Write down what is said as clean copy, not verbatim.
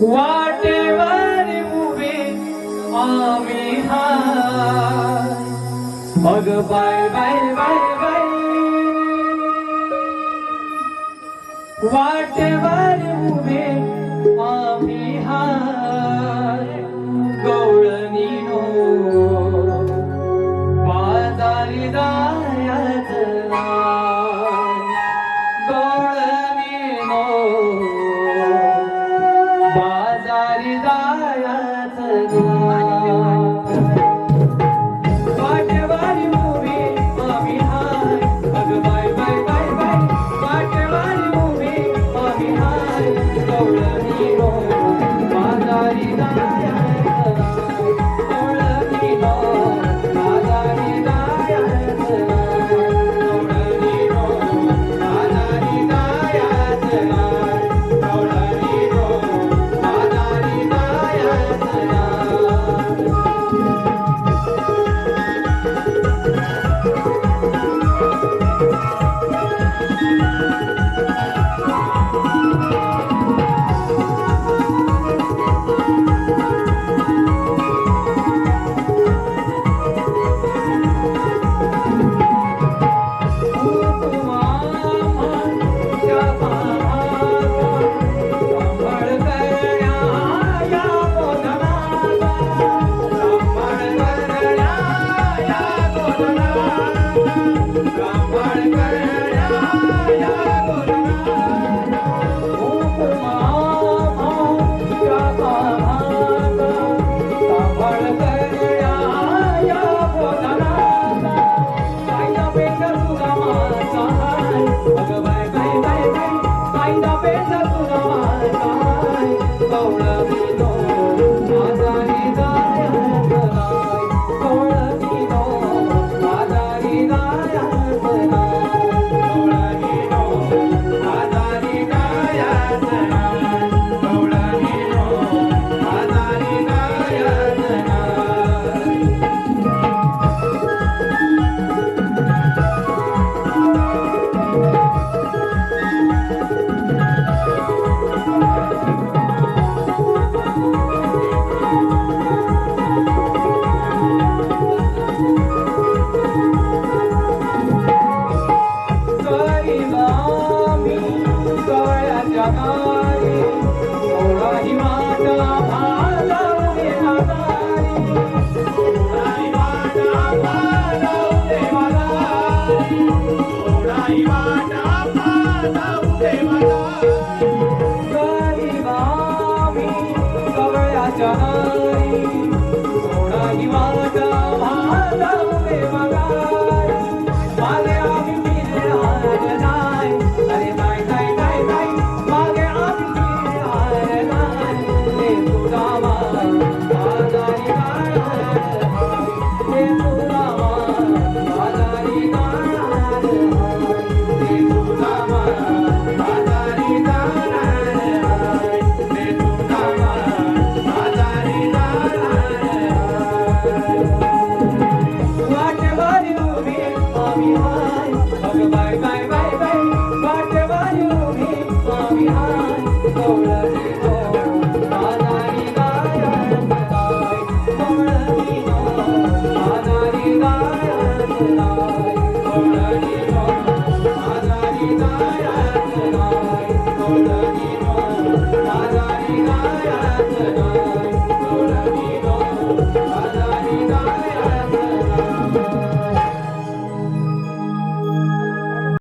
वाटेवर उभे आम्ही हाय. अग बाय बाय बाय बाय वाटेवर उभे आम्ही हाय. गवळणीनो बाजारी जायच नाय. गवळणीनो बाजारी जायच नाय. वाटेवारी उभे आम्ही हाय. अग बाय बाय बाय बाय वाटेवारी उभे आम्ही हाय. गवळणीनो बाजारी जायच नाय. गवळणीनो बाजारी जायच नाय. गवळणीनो बाजारी जायच नाय. गवळणीनो बाजारी जायच नाय. Thank you.